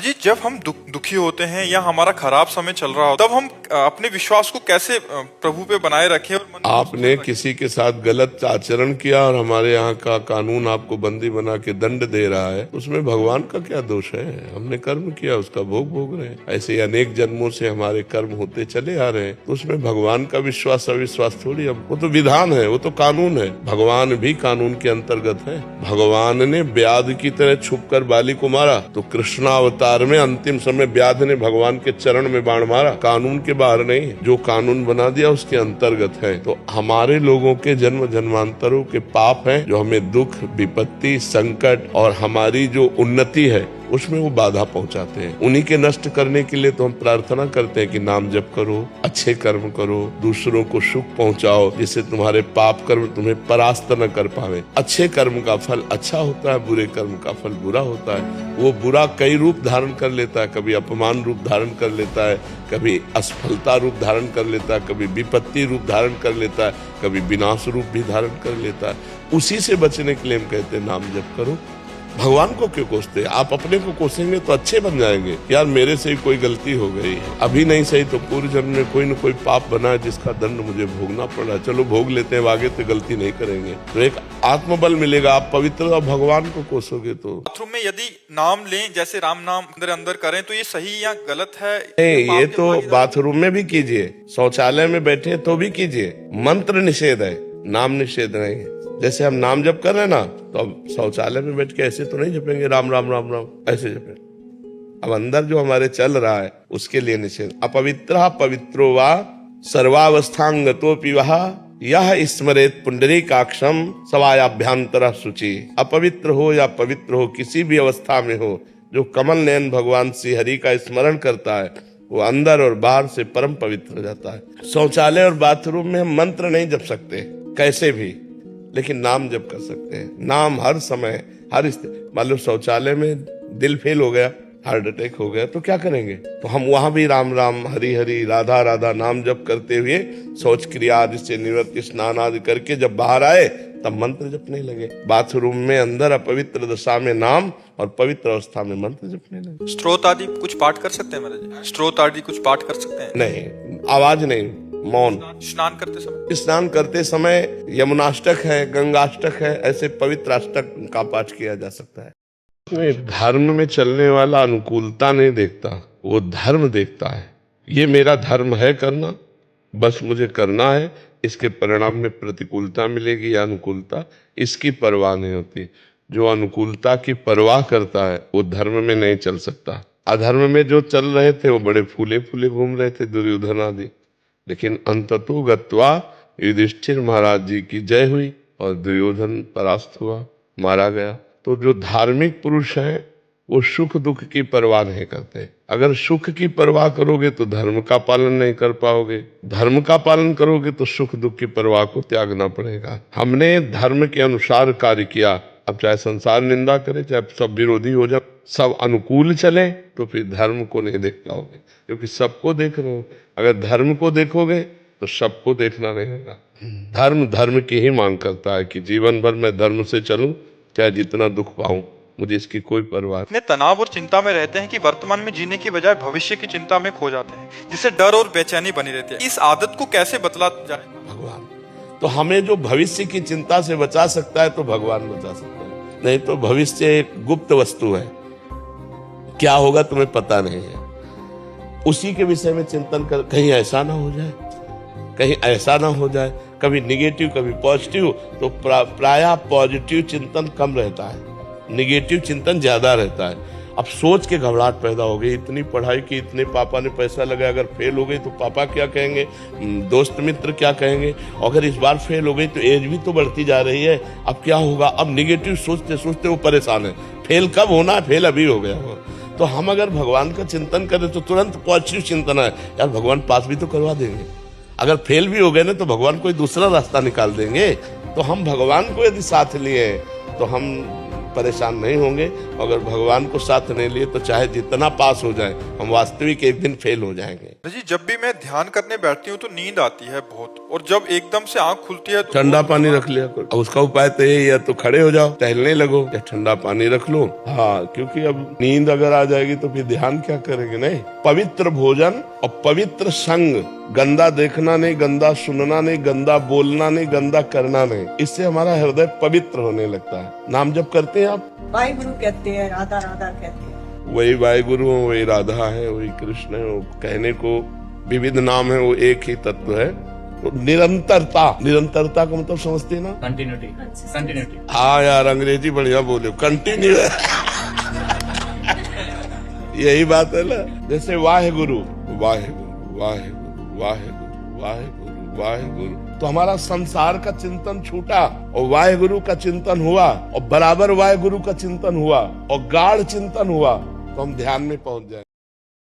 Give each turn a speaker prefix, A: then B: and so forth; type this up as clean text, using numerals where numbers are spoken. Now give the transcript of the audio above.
A: जी, जब हम दुखी होते हैं या हमारा खराब समय चल रहा हो, तब हम अपने विश्वास को कैसे प्रभु पे बनाए रखें और मन को
B: आपने
A: स्थिर
B: किसी के साथ गलत आचरण किया और हमारे यहाँ का कानून आपको बंदी बना के दंड दे रहा है, उसमें भगवान का क्या दोष है? हमने कर्म किया, उसका भोग भोग रहे हैं। ऐसे अनेक जन्मों से हमारे कर्म होते चले आ रहे हैं, तो उसमें भगवान का विश्वास अविश्वास थोड़ी। अब वो तो विधान है, वो तो कानून है। भगवान भी कानून के अंतर्गत है। भगवान ने व्याध की तरह छुपकर बाली को मारा, तो कृष्णावतार में अंतिम समय व्याध ने भगवान के चरण में बाण मारा। कानून के बाहर नहीं, जो कानून बना दिया उसके अंतर्गत है। तो हमारे लोगों के जन्म जन्मांतरों के पाप हैं, जो हमें दुख, विपत्ति, संकट और हमारी जो उन्नति है उसमें वो बाधा पहुंचाते हैं। उन्हीं के नष्ट करने के लिए तो हम प्रार्थना करते हैं कि नाम जप करो, अच्छे कर्म करो, दूसरों को सुख पहुंचाओ, जिससे तुम्हारे पाप कर्म तुम्हें परास्त न कर पावे। अच्छे कर्म का फल अच्छा होता है, बुरे कर्म का फल बुरा होता है। वो बुरा कई रूप धारण कर लेता है, कभी अपमान रूप धारण कर लेता है, कभी असफलता रूप धारण कर लेता है, कभी विपत्ति रूप धारण कर लेता है, कभी विनाश रूप भी धारण कर लेता है। उसी से बचने के लिए हम कहते हैं नाम जप करो। भगवान को क्यों कोसते? आप अपने को कोसेंगे तो अच्छे बन जाएंगे। यार मेरे से ही कोई गलती हो गई है, अभी नहीं सही तो पूर्व जन्म में कोई न कोई पाप बना है जिसका दंड मुझे भोगना पड़ा। चलो भोग लेते हैं, आगे तो गलती नहीं करेंगे, तो एक आत्मबल मिलेगा। आप पवित्र और भगवान को कोसोगे तो।
A: बाथरूम में यदि नाम लें, जैसे राम नाम अंदर अंदर करें, तो ये सही या गलत है?
B: नहीं, ये तो बाथरूम में भी कीजिए, शौचालय में बैठे तो भी कीजिए। मंत्र निषेध है, नाम निषेध नहीं है। जैसे हम नाम जप कर रहे हैं ना, तो अब शौचालय में बैठ के ऐसे तो नहीं जपेंगे राम राम राम राम, ऐसे जपेंगे। अब अंदर जो हमारे चल रहा है उसके लिए निषेध। अपवित्र पवित्रो वा सर्वावस्थांगतोपि वह यह स्मरेत पुंडरीकाक्षम सवायाभ्यांतर शुचि। अपवित्र हो या पवित्र हो, किसी भी अवस्था में हो, जो कमल नयन भगवान श्री हरि का स्मरण करता है वो अंदर और बाहर से परम पवित्र हो जाता है। शौचालय और बाथरूम में हम मंत्र नहीं जप सकते कैसे भी, लेकिन नाम जप कर सकते हैं। नाम हर समय हर मान लो शौचालय में दिल फेल हो गया, हार्ट अटैक हो गया, तो क्या करेंगे? तो हम वहां भी राम राम, हरि हरि, राधा राधा नाम जप करते हुए शौच क्रिया आदि से निवृत्ति, स्नान आदि करके जब बाहर आए तब मंत्र जपने लगे। बाथरूम में अंदर अपवित्र दशा में नाम और पवित्र अवस्था में मंत्र जपने लगे।
A: स्त्रोत आदि कुछ पाठ कर सकते हैं महाराज? स्त्रोत आदि कुछ पाठ कर सकते हैं?
B: नहीं, आवाज नहीं, मौन।
A: स्नान करते समय?
B: स्नान करते समय यमुनाष्टक है, गंगाष्टक है, ऐसे पवित्र अष्टक का पाठ किया जा सकता है। धर्म में चलने वाला अनुकूलता नहीं देखता, वो धर्म देखता है। ये मेरा धर्म है करना, बस मुझे करना है, इसके परिणाम में प्रतिकूलता मिलेगी या अनुकूलता, इसकी परवाह नहीं होती। जो अनुकूलता की परवाह करता है वो धर्म में नहीं चल सकता। अधर्म में जो चल रहे थे वो बड़े फूले फूले घूम रहे थे, दुर्योधन आदि, लेकिन अंततो गत्वा युधिष्ठिर महाराज जी की जय हुई और दुर्योधन परास्त हुआ, मारा गया। तो जो धार्मिक पुरुष हैं वो सुख दुख की परवाह नहीं करते। अगर सुख की परवाह करोगे तो धर्म का पालन नहीं कर पाओगे, धर्म का पालन करोगे तो सुख दुख की परवाह को त्यागना पड़ेगा। हमने धर्म के अनुसार कार्य किया। अब चाहे संसार निंदा करे, चाहे सब विरोधी हो जाए, सब अनुकूल चले, तो फिर धर्म को नहीं देख पाओगे, क्योंकि सबको देख रहे हो। अगर धर्म को देखोगे तो सबको देखना रहेगा। धर्म धर्म की ही मांग करता है कि जीवन भर मैं धर्म से चलूं, चाहे जितना दुख पाऊं, मुझे इसकी कोई परवाह।
A: इतने तनाव और चिंता में रहते हैं कि वर्तमान में जीने की बजाय भविष्य की चिंता में खो जाते हैं, जिससे डर और बेचैनी बनी रहती है। इस आदत को कैसे बदला जाए?
B: भगवान तो हमें जो भविष्य की चिंता से बचा सकता है तो भगवान बचा सकता है, नहीं तो भविष्य एक गुप्त वस्तु है, क्या होगा तुम्हें पता नहीं है। उसी के विषय में चिंतन कर, कहीं ऐसा ना हो जाए, कहीं ऐसा ना हो जाए, कभी निगेटिव कभी पॉजिटिव। तो प्रायः पॉजिटिव चिंतन कम रहता है, निगेटिव चिंतन ज्यादा रहता है। अब सोच के घबराहट पैदा हो गई, इतनी पढ़ाई की, इतने पापा ने पैसा लगाया, अगर फेल हो गई तो पापा क्या कहेंगे, दोस्त मित्र क्या कहेंगे, अगर इस बार फेल हो गई तो एज भी तो बढ़ती जा रही है, अब क्या होगा। अब निगेटिव सोचते सोचते वो परेशान है, फेल कब होना है, फेल अभी हो गया हो। तो हम अगर भगवान का चिंतन करें तो तुरंत पॉजिटिव चिंतन है, यार भगवान पास भी तो करवा देंगे। अगर फेल भी हो गए ना तो भगवान कोई दूसरा रास्ता निकाल देंगे। तो हम भगवान को यदि साथ लिए तो हम परेशान नहीं होंगे। अगर भगवान को साथ नहीं लिए तो चाहे जितना पास हो जाए, हम वास्तविक एक दिन फेल हो जाएंगे।
A: जी, जब भी मैं ध्यान करने बैठती हूँ तो नींद आती है बहुत। और जब एकदम से आंख खुलती है तो
B: ठंडा पानी रख लिया करो। अब उसका उपाय तो यही है, तो खड़े हो जाओ, टहलने लगो, या ठंडा पानी रख लो। हाँ, क्योंकि अब नींद अगर आ जाएगी तो फिर ध्यान क्या करेंगे। नहीं, पवित्र भोजन और पवित्र संग, गंदा देखना नहीं, गंदा सुनना नहीं, गंदा बोलना नहीं, गंदा करना नहीं, इससे हमारा हृदय पवित्र होने लगता है। नाम जप करते हैं आप?
C: वाहिगुरु कहते हैं, राधा राधा कहते हैं।
B: वही वाहिगुरु, वही राधा है, वही कृष्ण है। वो कहने को विविध नाम है, वो एक ही तत्व है। तो निरंतरता, निरंतरता का मतलब समझते हैं ना?
D: कंटिन्यूटी।
B: हाँ यार, अंग्रेजी बढ़िया बोले, कंटिन्यू। यही बात है ना। जैसे वाहिगुरु, वाहिगुरु, वाहिगुरु, वाहिगुरु, वाहिगुरु, वाहिगुरु, तो हमारा संसार का चिंतन छूटा और वाहिगुरु का चिंतन हुआ, और बराबर वाहिगुरु का चिंतन हुआ और गाढ़ चिंतन हुआ, तो हम ध्यान में पहुंच जाए।